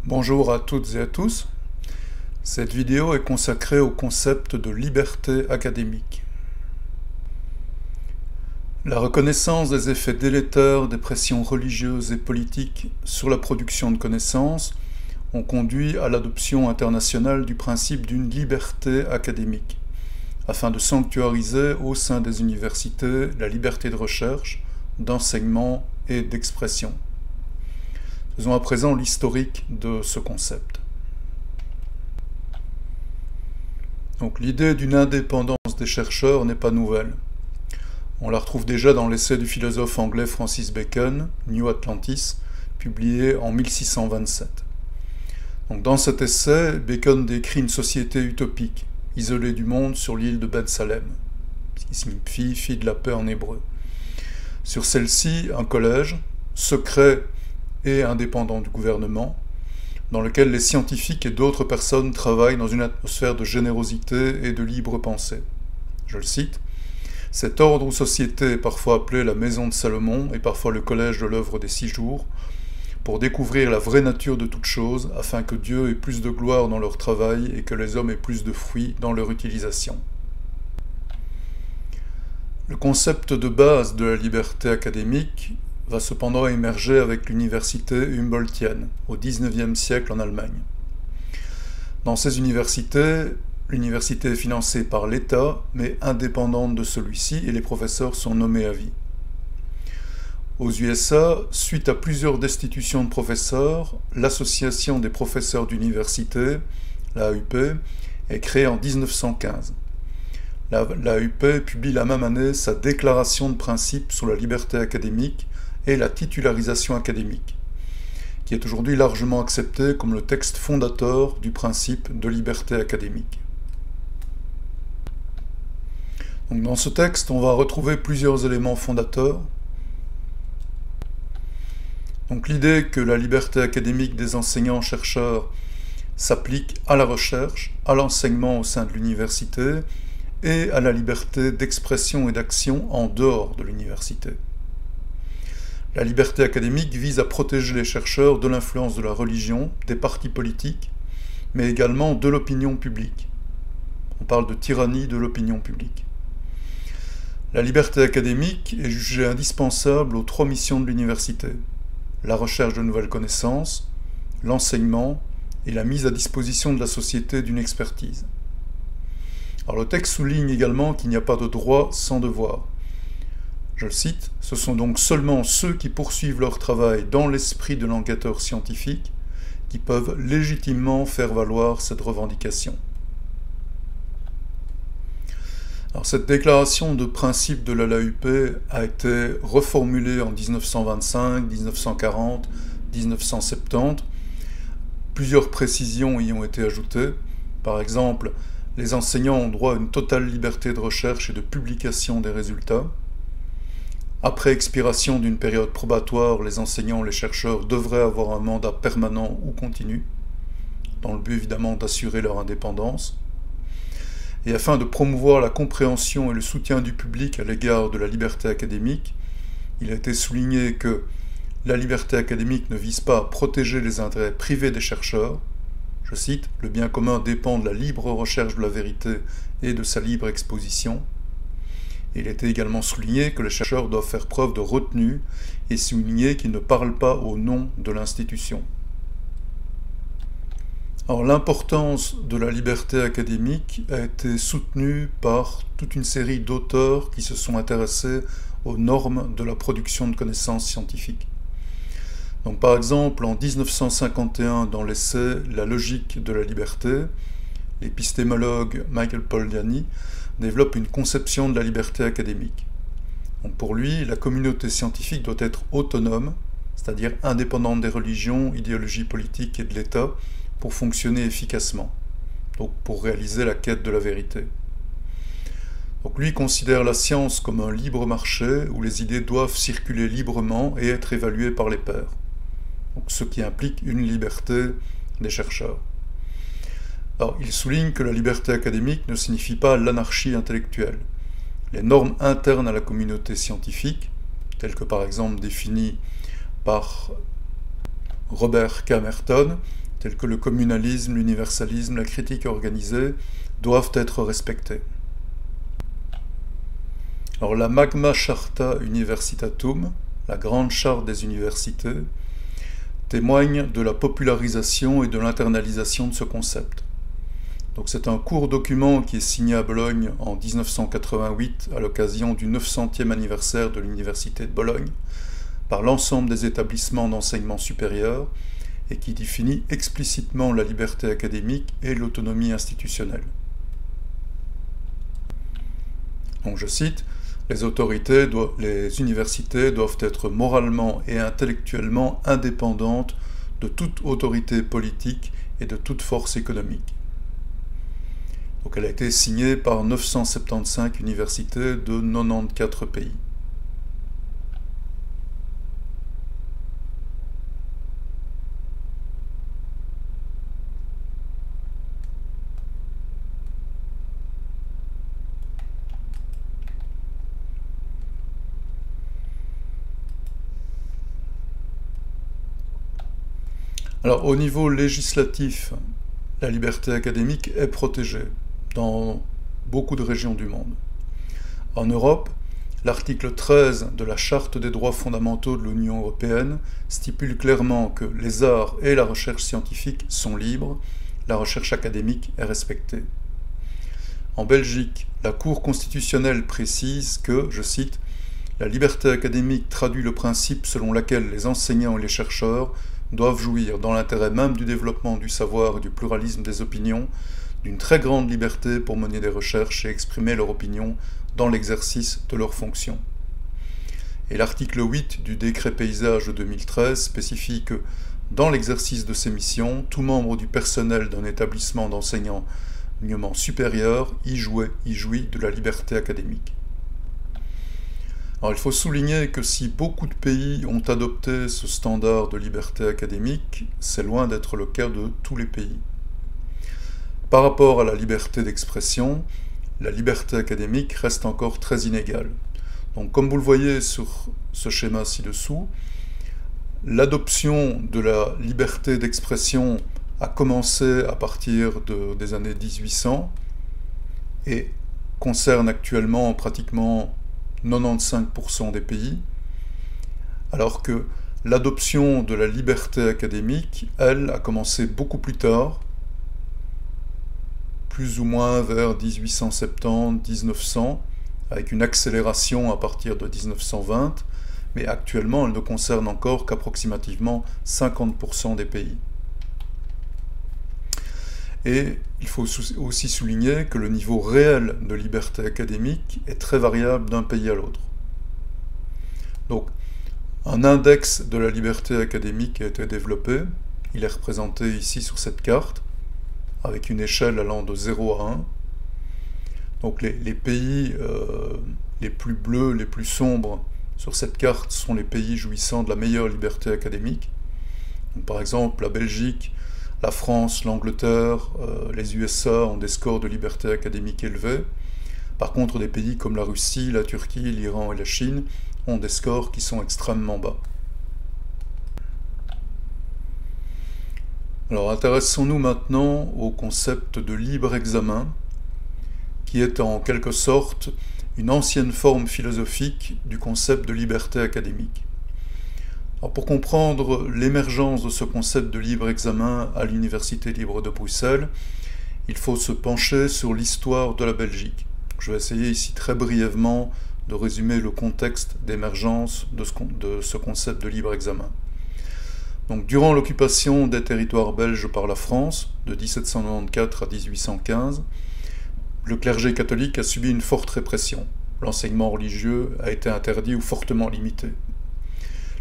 Bonjour à toutes et à tous. Cette vidéo est consacrée au concept de liberté académique. La reconnaissance des effets délétères des pressions religieuses et politiques sur la production de connaissances ont conduit à l'adoption internationale du principe d'une liberté académique, afin de sanctuariser au sein des universités la liberté de recherche, d'enseignement et d'expression. Faisons à présent l'historique de ce concept. Donc l'idée d'une indépendance des chercheurs n'est pas nouvelle. On la retrouve déjà dans l'essai du philosophe anglais Francis Bacon, New Atlantis, publié en 1627. Donc dans cet essai, Bacon décrit une société utopique, isolée du monde sur l'île de Ben Salem, ce qui signifie « fille de la paix » en hébreu. Sur celle-ci, un collège, secret et indépendant du gouvernement, dans lequel les scientifiques et d'autres personnes travaillent dans une atmosphère de générosité et de libre pensée. Je le cite, « Cet ordre ou société est parfois appelé la maison de Salomon et parfois le collège de l'œuvre des 6 jours, pour découvrir la vraie nature de toute chose, afin que Dieu ait plus de gloire dans leur travail et que les hommes aient plus de fruits dans leur utilisation. » Le concept de base de la liberté académique va cependant émerger avec l'université Humboldtienne, au XIXe siècle en Allemagne. Dans ces universités, l'université est financée par l'État, mais indépendante de celui-ci, et les professeurs sont nommés à vie. Aux USA, suite à plusieurs destitutions de professeurs, l'Association des professeurs d'université, l'AUP, est créée en 1915. L'AUP publie la même année sa déclaration de principe sur la liberté académique et la titularisation académique, qui est aujourd'hui largement accepté comme le texte fondateur du principe de liberté académique. Donc dans ce texte, on va retrouver plusieurs éléments fondateurs. Donc l'idée que la liberté académique des enseignants-chercheurs s'applique à la recherche, à l'enseignement au sein de l'université et à la liberté d'expression et d'action en dehors de l'université. La liberté académique vise à protéger les chercheurs de l'influence de la religion, des partis politiques, mais également de l'opinion publique. On parle de tyrannie de l'opinion publique. La liberté académique est jugée indispensable aux 3 missions de l'université: la recherche de nouvelles connaissances, l'enseignement et la mise à disposition de la société d'une expertise. Alors le texte souligne également qu'il n'y a pas de droit sans devoir. Je le cite, « Ce sont donc seulement ceux qui poursuivent leur travail dans l'esprit de l'enquêteur scientifique qui peuvent légitimement faire valoir cette revendication. » Alors cette déclaration de principe de la LAUP a été reformulée en 1925, 1940, 1970. Plusieurs précisions y ont été ajoutées. Par exemple, les enseignants ont droit à une totale liberté de recherche et de publication des résultats. Après expiration d'une période probatoire, les enseignants et les chercheurs devraient avoir un mandat permanent ou continu, dans le but évidemment d'assurer leur indépendance. Et afin de promouvoir la compréhension et le soutien du public à l'égard de la liberté académique, il a été souligné que la liberté académique ne vise pas à protéger les intérêts privés des chercheurs. Je cite, « Le bien commun dépend de la libre recherche de la vérité et de sa libre exposition. » Il a été également souligné que les chercheurs doivent faire preuve de retenue et souligner qu'ils ne parlent pas au nom de l'institution. Alors l'importance de la liberté académique a été soutenue par toute une série d'auteurs qui se sont intéressés aux normes de la production de connaissances scientifiques. Donc par exemple, en 1951, dans l'essai « La logique de la liberté », l'épistémologue Michael Polanyi développe une conception de la liberté académique. Donc pour lui, la communauté scientifique doit être autonome, c'est-à-dire indépendante des religions, idéologies politiques et de l'État, pour fonctionner efficacement, donc pour réaliser la quête de la vérité. Donc lui considère la science comme un libre marché où les idées doivent circuler librement et être évaluées par les pairs, donc ce qui implique une liberté des chercheurs. Alors, il souligne que la liberté académique ne signifie pas l'anarchie intellectuelle. Les normes internes à la communauté scientifique, telles que par exemple définies par Robert Camerton, tels que le communalisme, l'universalisme, la critique organisée, doivent être respectés. Alors la Magna Charta Universitatum, la grande charte des universités, témoigne de la popularisation et de l'internalisation de ce concept. Donc c'est un court document qui est signé à Bologne en 1988 à l'occasion du 900e anniversaire de l'Université de Bologne par l'ensemble des établissements d'enseignement supérieur et qui définit explicitement la liberté académique et l'autonomie institutionnelle. Donc je cite, les universités doivent être moralement et intellectuellement indépendantes de toute autorité politique et de toute force économique. Donc elle a été signée par 975 universités de 94 pays. Alors, au niveau législatif, la liberté académique est protégée dans beaucoup de régions du monde. En Europe, l'article 13 de la Charte des droits fondamentaux de l'Union européenne stipule clairement que les arts et la recherche scientifique sont libres, la recherche académique est respectée. En Belgique, la Cour constitutionnelle précise que, je cite, « La liberté académique traduit le principe selon lequel les enseignants et les chercheurs doivent jouir, dans l'intérêt même du développement du savoir et du pluralisme des opinions, d'une très grande liberté pour mener des recherches et exprimer leur opinion dans l'exercice de leurs fonctions. » Et l'article 8 du décret paysage de 2013 spécifie que, dans l'exercice de ces missions, tout membre du personnel d'un établissement d'enseignement supérieur y jouit de la liberté académique. Alors, il faut souligner que si beaucoup de pays ont adopté ce standard de liberté académique, c'est loin d'être le cas de tous les pays. Par rapport à la liberté d'expression, la liberté académique reste encore très inégale. Donc, comme vous le voyez sur ce schéma ci-dessous, l'adoption de la liberté d'expression a commencé à partir des années 1800 et concerne actuellement pratiquement 95% des pays, alors que l'adoption de la liberté académique, elle, a commencé beaucoup plus tard, plus ou moins vers 1870-1900, avec une accélération à partir de 1920, mais actuellement elle ne concerne encore qu'approximativement 50% des pays. Et il faut aussi souligner que le niveau réel de liberté académique est très variable d'un pays à l'autre. Donc, un index de la liberté académique a été développé. Il est représenté ici sur cette carte, avec une échelle allant de 0 à 1. Donc, les pays les plus bleus, les plus sombres sur cette carte sont les pays jouissant de la meilleure liberté académique. Donc, par exemple, la Belgique, la France, l'Angleterre, les USA ont des scores de liberté académique élevés. Par contre, des pays comme la Russie, la Turquie, l'Iran et la Chine ont des scores qui sont extrêmement bas. Alors, intéressons-nous maintenant au concept de libre examen, qui est en quelque sorte une ancienne forme philosophique du concept de liberté académique. Alors, pour comprendre l'émergence de ce concept de libre examen à l'Université libre de Bruxelles, il faut se pencher sur l'histoire de la Belgique. Je vais essayer ici très brièvement de résumer le contexte d'émergence de ce concept de libre examen. Donc, durant l'occupation des territoires belges par la France, de 1794 à 1815, le clergé catholique a subi une forte répression. L'enseignement religieux a été interdit ou fortement limité.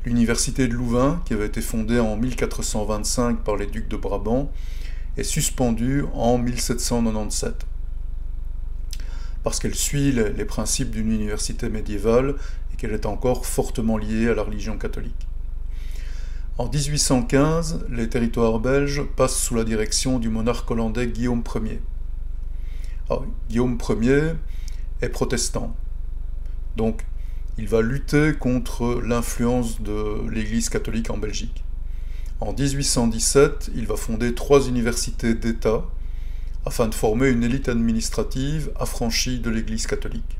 L'université de Louvain, qui avait été fondée en 1425 par les ducs de Brabant, est suspendue en 1797, parce qu'elle suit les principes d'une université médiévale et qu'elle est encore fortement liée à la religion catholique. En 1815, les territoires belges passent sous la direction du monarque hollandais Guillaume Ier. Alors, Guillaume Ier est protestant, donc il va lutter contre l'influence de l'Église catholique en Belgique. En 1817, il va fonder 3 universités d'État afin de former une élite administrative affranchie de l'Église catholique.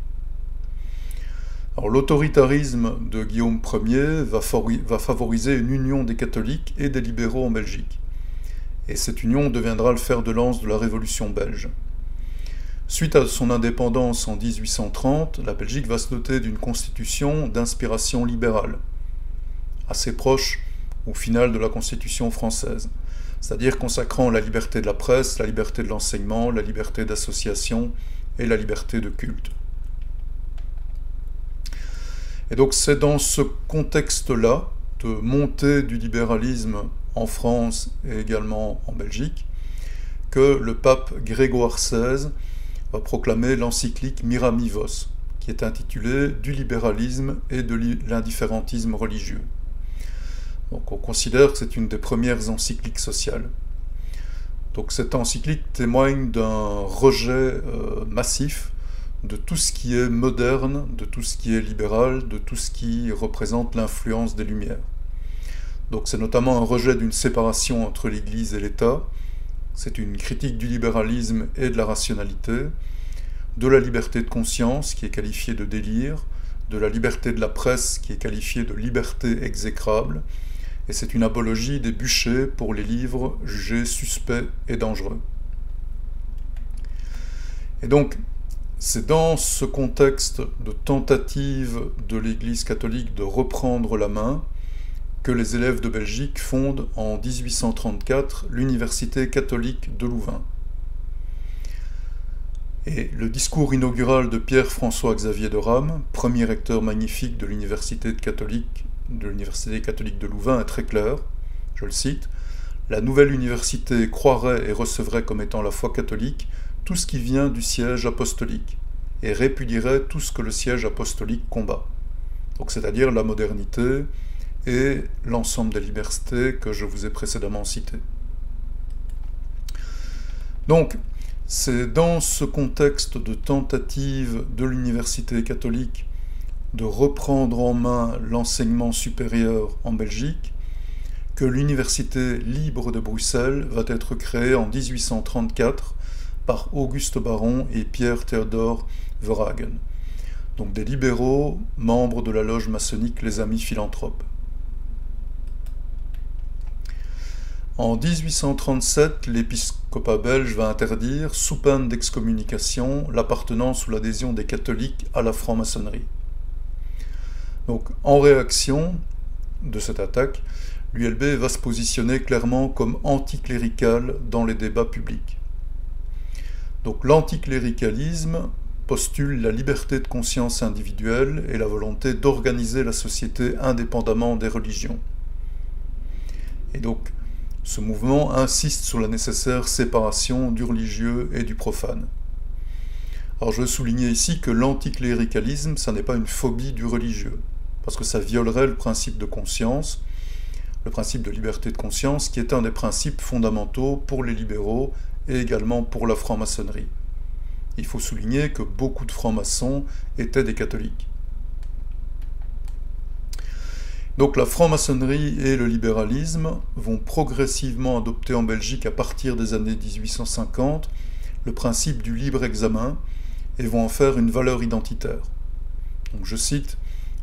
Alors, l'autoritarisme de Guillaume Ier va favoriser une union des catholiques et des libéraux en Belgique. Et cette union deviendra le fer de lance de la Révolution belge. Suite à son indépendance en 1830, la Belgique va se doter d'une constitution d'inspiration libérale, assez proche au final de la Constitution française, c'est-à-dire consacrant la liberté de la presse, la liberté de l'enseignement, la liberté d'association et la liberté de culte. Et donc c'est dans ce contexte-là de montée du libéralisme en France et également en Belgique que le pape Grégoire XVI va proclamer l'encyclique Miramivos, qui est intitulée « Du libéralisme et de l'indifférentisme religieux ». Donc on considère que c'est une des premières encycliques sociales. Donc cette encyclique témoigne d'un rejet massif de tout ce qui est moderne, de tout ce qui est libéral, de tout ce qui représente l'influence des Lumières. Donc c'est notamment un rejet d'une séparation entre l'Église et l'État, c'est une critique du libéralisme et de la rationalité, de la liberté de conscience qui est qualifiée de délire, de la liberté de la presse qui est qualifiée de liberté exécrable, et c'est une apologie des bûchers pour les livres jugés suspects et dangereux. Et donc, c'est dans ce contexte de tentative de l'Église catholique de reprendre la main que les élèves de Belgique fondent en 1834 l'Université catholique de Louvain. Et le discours inaugural de Pierre-François-Xavier de Rame, premier recteur magnifique de l'Université catholique de Louvain, est très clair, je le cite, « La nouvelle université croirait et recevrait comme étant la foi catholique tout ce qui vient du siège apostolique, et répudierait tout ce que le siège apostolique combat. » Donc c'est-à-dire la modernité et l'ensemble des libertés que je vous ai précédemment citées. Donc, c'est dans ce contexte de tentative de l'université catholique de reprendre en main l'enseignement supérieur en Belgique que l'Université libre de Bruxelles va être créée en 1834 par Auguste Baron et Pierre Théodore Verhagen, donc des libéraux, membres de la loge maçonnique Les Amis Philanthropes. En 1837, l'épiscopat belge va interdire, sous peine d'excommunication, l'appartenance ou l'adhésion des catholiques à la franc-maçonnerie. Donc, en réaction de cette attaque, l'ULB va se positionner clairement comme anticlérical dans les débats publics. Donc, l'anticléricalisme postule la liberté de conscience individuelle et la volonté d'organiser la société indépendamment des religions. Et donc, ce mouvement insiste sur la nécessaire séparation du religieux et du profane. Alors je veux souligner ici que l'anticléricalisme, ça n'est pas une phobie du religieux, parce que ça violerait le principe de conscience, le principe de liberté de conscience, qui est un des principes fondamentaux pour les libéraux et également pour la franc-maçonnerie. Il faut souligner que beaucoup de francs-maçons étaient des catholiques. Donc la franc-maçonnerie et le libéralisme vont progressivement adopter en Belgique à partir des années 1850 le principe du libre examen et vont en faire une valeur identitaire. Donc je cite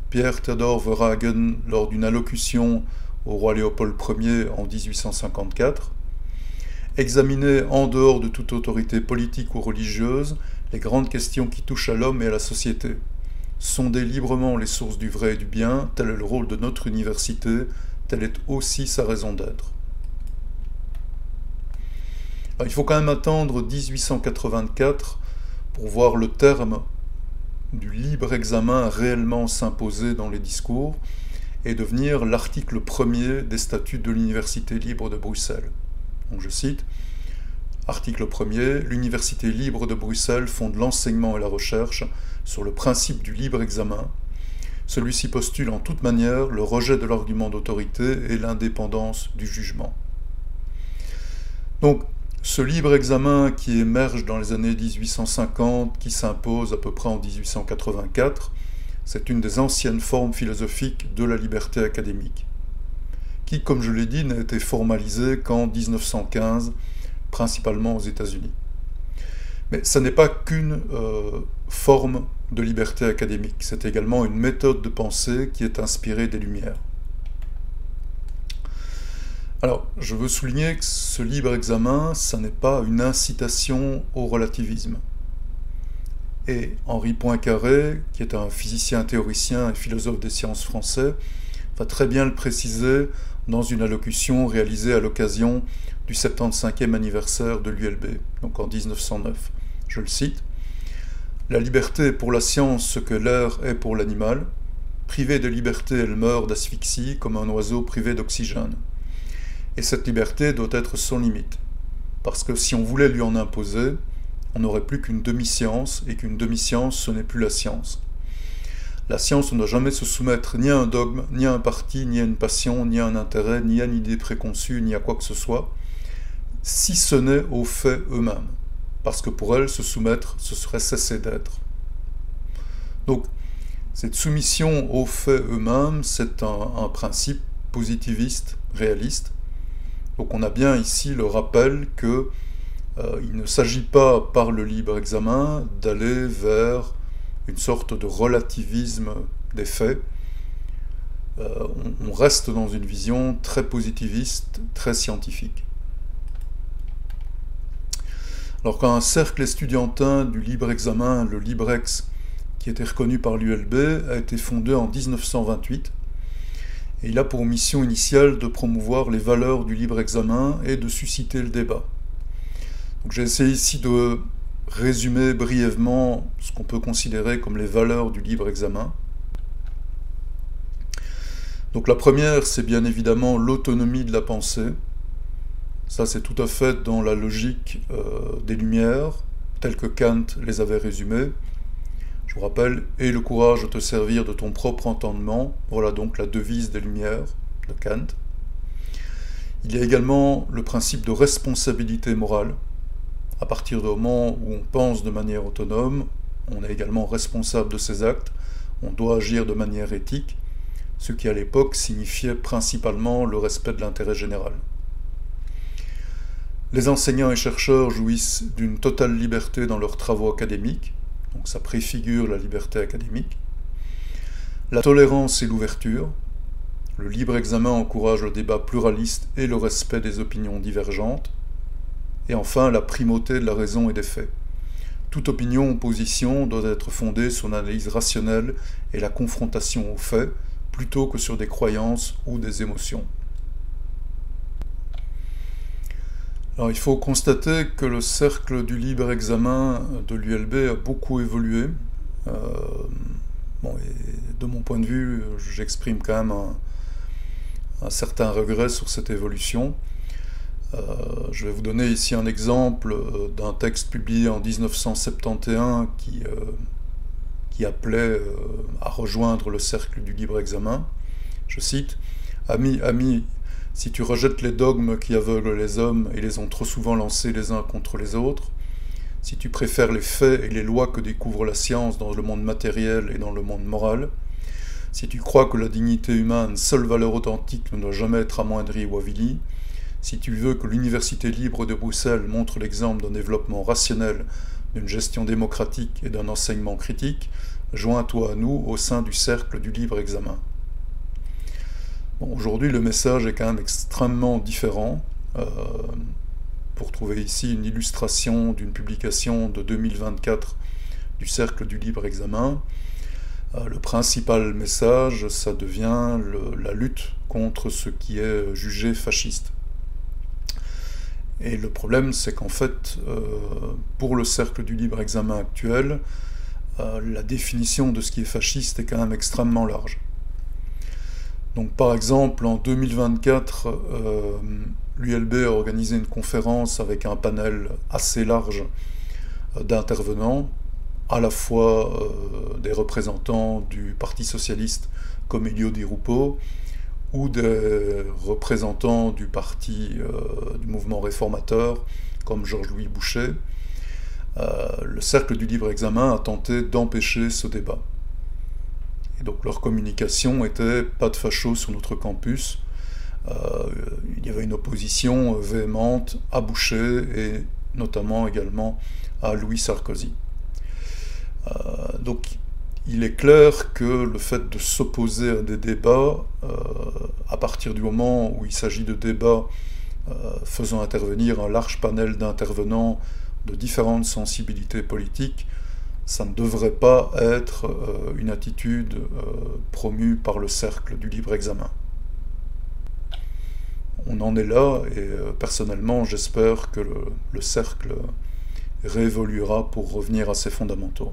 Pierre Théodore Verhagen lors d'une allocution au roi Léopold Ier en 1854. Examiner en dehors de toute autorité politique ou religieuse les grandes questions qui touchent à l'homme et à la société. Sonder librement les sources du vrai et du bien, tel est le rôle de notre université, telle est aussi sa raison d'être. Il faut quand même attendre 1884 pour voir le terme du libre examen réellement s'imposer dans les discours et devenir l'article 1er des statuts de l'Université libre de Bruxelles. Donc je cite, article 1er, l'Université libre de Bruxelles fonde l'enseignement et la recherche sur le principe du libre examen. Celui-ci postule en toute manière le rejet de l'argument d'autorité et l'indépendance du jugement. Donc, ce libre examen qui émerge dans les années 1850, qui s'impose à peu près en 1884, c'est une des anciennes formes philosophiques de la liberté académique. qui, comme je l'ai dit, n'a été formalisé qu'en 1915, principalement aux États-Unis. Mais ça n'est pas qu'une forme de liberté académique, c'est également une méthode de pensée qui est inspirée des Lumières. Alors, je veux souligner que ce libre examen, ça n'est pas une incitation au relativisme. Et Henri Poincaré, qui est un physicien théoricien et philosophe des sciences français, va très bien le préciser dans une allocution réalisée à l'occasion du 75e anniversaire de l'ULB, donc en 1909. Je le cite. « La liberté est pour la science ce que l'air est pour l'animal. Privée de liberté, elle meurt d'asphyxie comme un oiseau privé d'oxygène. Et cette liberté doit être sans limite, parce que si on voulait lui en imposer, on n'aurait plus qu'une demi-science, et qu'une demi-science, ce n'est plus la science. La science ne doit jamais se soumettre ni à un dogme, ni à un parti, ni à une passion, ni à un intérêt, ni à une idée préconçue, ni à quoi que ce soit, si ce n'est aux faits eux-mêmes, parce que pour elle, se soumettre, ce serait cesser d'être. » Donc, cette soumission aux faits eux-mêmes, c'est un principe positiviste, réaliste. Donc on a bien ici le rappel que il ne s'agit pas, par le libre examen, d'aller vers une sorte de relativisme des faits. On reste dans une vision très positiviste, très scientifique. Alors qu'un cercle estudiantin du libre examen, le LibreX, qui était reconnu par l'ULB, a été fondé en 1928, et il a pour mission initiale de promouvoir les valeurs du libre examen et de susciter le débat. Donc j'ai essayé ici de résumer brièvement ce qu'on peut considérer comme les valeurs du libre examen. Donc la première, c'est bien évidemment l'autonomie de la pensée. Ça, c'est tout à fait dans la logique des Lumières, telles que Kant les avait résumées. Je vous rappelle, « Aie le courage de te servir de ton propre entendement », voilà donc la devise des Lumières de Kant. Il y a également le principe de responsabilité morale. À partir du moment où on pense de manière autonome, on est également responsable de ses actes, on doit agir de manière éthique, ce qui à l'époque signifiait principalement le respect de l'intérêt général. Les enseignants et chercheurs jouissent d'une totale liberté dans leurs travaux académiques, donc ça préfigure la liberté académique. La tolérance et l'ouverture. Le libre examen encourage le débat pluraliste et le respect des opinions divergentes. Et enfin, la primauté de la raison et des faits. Toute opinion ou position doit être fondée sur l'analyse rationnelle et la confrontation aux faits, plutôt que sur des croyances ou des émotions. Alors, il faut constater que le cercle du libre examen de l'ULB a beaucoup évolué. Et de mon point de vue, j'exprime quand même un certain regret sur cette évolution. Je vais vous donner ici un exemple d'un texte publié en 1971 qui appelait à rejoindre le cercle du libre examen. Je cite « Amis, si tu rejettes les dogmes qui aveuglent les hommes et les ont trop souvent lancés les uns contre les autres, si tu préfères les faits et les lois que découvre la science dans le monde matériel et dans le monde moral, si tu crois que la dignité humaine, seule valeur authentique, ne doit jamais être amoindrie ou avilie, si tu veux que l'Université libre de Bruxelles montre l'exemple d'un développement rationnel, d'une gestion démocratique et d'un enseignement critique, joins-toi à nous au sein du cercle du libre examen. » Bon, aujourd'hui, le message est quand même extrêmement différent. Pour trouver ici une illustration d'une publication de 2024 du Cercle du Libre Examen, le principal message, ça devient la lutte contre ce qui est jugé fasciste. Et le problème, c'est qu'en fait, pour le Cercle du Libre Examen actuel, la définition de ce qui est fasciste est quand même extrêmement large. Donc par exemple, en 2024, l'ULB a organisé une conférence avec un panel assez large d'intervenants, à la fois des représentants du Parti socialiste comme Elio Di Rupo, ou des représentants du parti du mouvement réformateur comme Georges-Louis Boucher. Le Cercle du Libre Examen a tenté d'empêcher ce débat. Et donc leur communication était « pas de fachos sur notre campus ». il y avait une opposition véhémente à Boucher et notamment également à Louis Sarkozy. Donc il est clair que le fait de s'opposer à des débats, à partir du moment où il s'agit de débats faisant intervenir un large panel d'intervenants de différentes sensibilités politiques, ça ne devrait pas être une attitude promue par le cercle du libre examen. On en est là et personnellement j'espère que le cercle réévoluera pour revenir à ses fondamentaux.